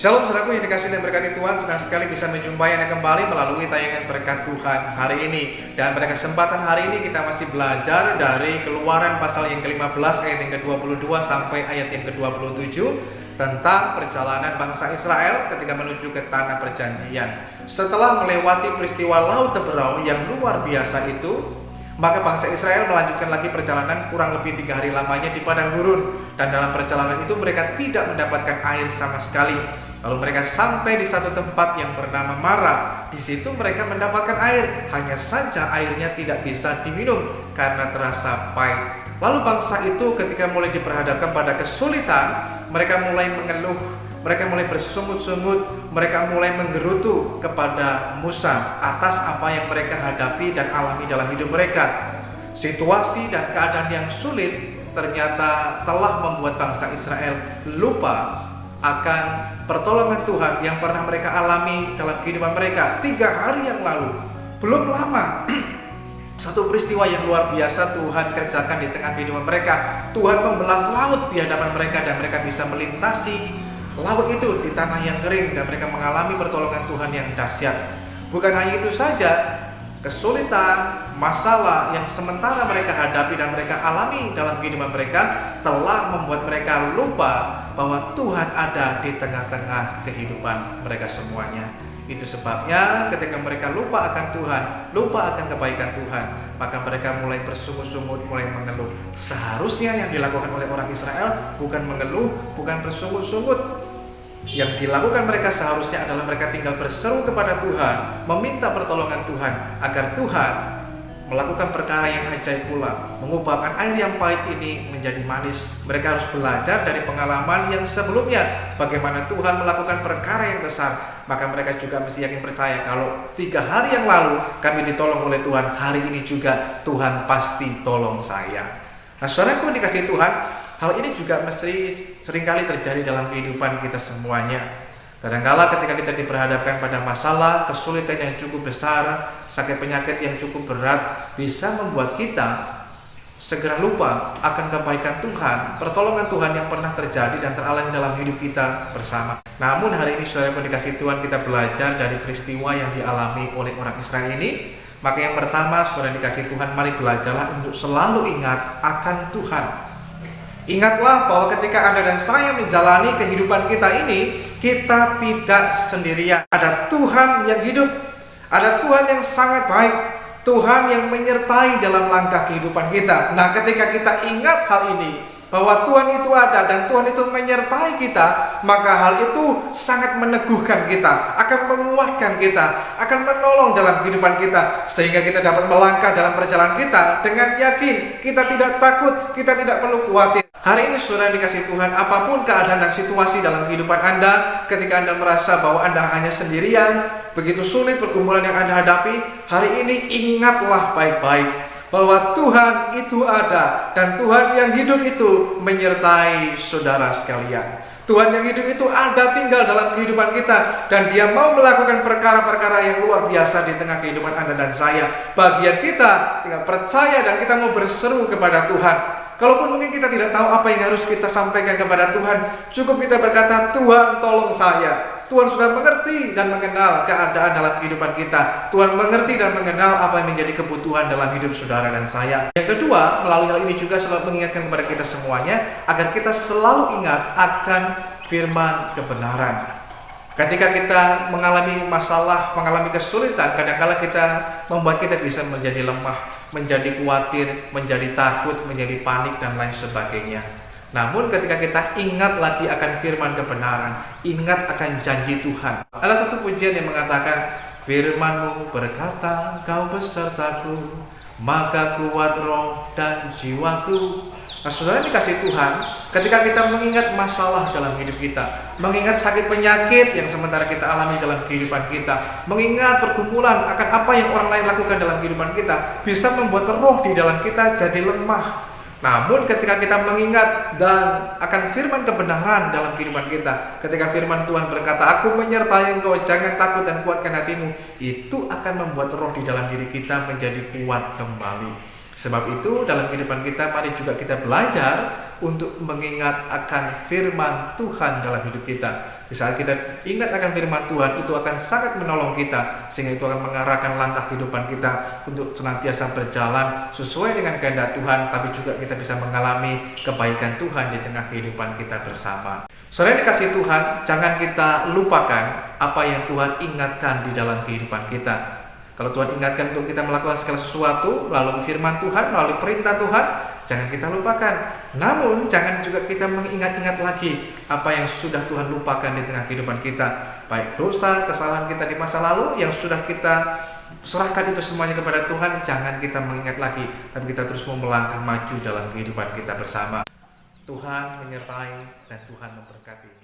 Shalom saudaraku yang dikasihi dan berkati Tuhan, senang sekali bisa menjumpai Anda kembali melalui tayangan berkat Tuhan hari ini. Dan pada kesempatan hari ini kita masih belajar dari Keluaran pasal yang ke-15 ayat yang ke-22 sampai ayat yang ke-27 tentang perjalanan bangsa Israel ketika menuju ke tanah perjanjian. Setelah melewati peristiwa Laut Teberau yang luar biasa itu, maka bangsa Israel melanjutkan lagi perjalanan kurang lebih 3 hari lamanya di padang gurun. Dan dalam perjalanan itu mereka tidak mendapatkan air sama sekali. Lalu mereka sampai di satu tempat yang bernama Mara. Di situ mereka mendapatkan air, hanya saja airnya tidak bisa diminum karena terasa pahit. Lalu bangsa itu ketika mulai diperhadapkan pada kesulitan, mereka mulai mengeluh, mereka mulai bersungut-sungut, mereka mulai menggerutu kepada Musa atas apa yang mereka hadapi dan alami dalam hidup mereka. Situasi dan keadaan yang sulit ternyata telah membuat bangsa Israel lupa akan pertolongan Tuhan yang pernah mereka alami dalam kehidupan mereka 3 hari yang lalu. Belum lama satu peristiwa yang luar biasa Tuhan kerjakan di tengah kehidupan mereka. Tuhan membelah laut di hadapan mereka dan mereka bisa melintasi laut itu di tanah yang kering dan mereka mengalami pertolongan Tuhan yang dahsyat. Bukan hanya itu saja, kesulitan, masalah yang sementara mereka hadapi dan mereka alami dalam kehidupan mereka telah membuat mereka lupa bahwa Tuhan ada di tengah-tengah kehidupan mereka semuanya. Itu sebabnya ketika mereka lupa akan Tuhan, lupa akan kebaikan Tuhan, maka mereka mulai bersungut-sungut, mulai mengeluh. Seharusnya yang dilakukan oleh orang Israel bukan mengeluh, bukan bersungut-sungut. Yang dilakukan mereka seharusnya adalah mereka tinggal berseru kepada Tuhan, meminta pertolongan Tuhan agar Tuhan melakukan perkara yang ajaib pula, mengubahkan air yang pahit ini menjadi manis. Mereka harus belajar dari pengalaman yang sebelumnya, bagaimana Tuhan melakukan perkara yang besar. Maka mereka juga mesti yakin percaya kalau 3 hari yang lalu kami ditolong oleh Tuhan, hari ini juga Tuhan pasti tolong saya. Nah, saudaraku dikasihi Tuhan, hal ini juga mesti seringkali terjadi dalam kehidupan kita semuanya. Kadangkala ketika kita diperhadapkan pada masalah, kesulitan yang cukup besar, sakit penyakit yang cukup berat, bisa membuat kita segera lupa akan kebaikan Tuhan, pertolongan Tuhan yang pernah terjadi dan teralami dalam hidup kita bersama. Namun hari ini saudara yang dikasihi Tuhan, kita belajar dari peristiwa yang dialami oleh orang Israel ini. Maka yang pertama, saudara yang dikasihi Tuhan, mari belajarlah untuk selalu ingat akan Tuhan. Ingatlah bahwa ketika Anda dan saya menjalani kehidupan kita ini, kita tidak sendirian. Ada Tuhan yang hidup, ada Tuhan yang sangat baik, Tuhan yang menyertai dalam langkah kehidupan kita. Nah, ketika kita ingat hal ini, bahwa Tuhan itu ada dan Tuhan itu menyertai kita, maka hal itu sangat meneguhkan kita, akan menguatkan kita, akan menolong dalam kehidupan kita, sehingga kita dapat melangkah dalam perjalanan kita dengan yakin. Kita tidak takut, kita tidak perlu khawatir. Hari ini saudara dikasihi Tuhan, apapun keadaan dan situasi dalam kehidupan Anda, ketika Anda merasa bahwa Anda hanya sendirian, begitu sulit pergumulan yang Anda hadapi, hari ini ingatlah baik-baik bahwa Tuhan itu ada dan Tuhan yang hidup itu menyertai saudara sekalian. Tuhan yang hidup itu ada tinggal dalam kehidupan kita dan Dia mau melakukan perkara-perkara yang luar biasa di tengah kehidupan Anda dan saya. Bagian kita tinggal percaya dan kita mau berseru kepada Tuhan. Kalaupun mungkin kita tidak tahu apa yang harus kita sampaikan kepada Tuhan, cukup kita berkata, Tuhan tolong saya. Tuhan sudah mengerti dan mengenal keadaan dalam kehidupan kita. Tuhan mengerti dan mengenal apa yang menjadi kebutuhan dalam hidup saudara dan saya. Yang kedua, melalui hal ini juga selalu mengingatkan kepada kita semuanya agar kita selalu ingat akan firman kebenaran. Ketika kita mengalami masalah, mengalami kesulitan, kadang-kala kita membuat kita bisa menjadi lemah, menjadi khawatir, menjadi takut, menjadi panik dan lain sebagainya. Namun ketika kita ingat lagi akan firman kebenaran, ingat akan janji Tuhan. Ada satu pujian yang mengatakan, firman-Mu berkata, Kau besertaku, maka kuat roh dan jiwaku. Nah, saudara dikasihi Tuhan, ketika kita mengingat masalah dalam hidup kita, mengingat sakit penyakit yang sementara kita alami dalam kehidupan kita, mengingat pergumulan akan apa yang orang lain lakukan dalam kehidupan kita, bisa membuat roh di dalam kita jadi lemah. Namun ketika kita mengingat dan akan firman kebenaran dalam kehidupan kita, ketika firman Tuhan berkata, Aku menyertai engkau, jangan takut dan kuatkan hatimu, itu akan membuat roh di dalam diri kita menjadi kuat kembali. Sebab itu dalam kehidupan kita mari juga kita belajar untuk mengingat akan firman Tuhan dalam hidup kita. Di saat kita ingat akan firman Tuhan, itu akan sangat menolong kita, sehingga itu akan mengarahkan langkah kehidupan kita untuk senantiasa berjalan sesuai dengan kehendak Tuhan, tapi juga kita bisa mengalami kebaikan Tuhan di tengah kehidupan kita bersama. Saudara yang dikasihi Tuhan, jangan kita lupakan apa yang Tuhan ingatkan di dalam kehidupan kita. Kalau Tuhan ingatkan untuk kita melakukan segala sesuatu melalui firman Tuhan, melalui perintah Tuhan, jangan kita lupakan. Namun jangan juga kita mengingat-ingat lagi apa yang sudah Tuhan lupakan di tengah kehidupan kita, baik dosa, kesalahan kita di masa lalu yang sudah kita serahkan itu semuanya kepada Tuhan. Jangan kita mengingat lagi, tapi kita terus mau melangkah maju dalam kehidupan kita bersama. Tuhan menyertai dan Tuhan memberkati.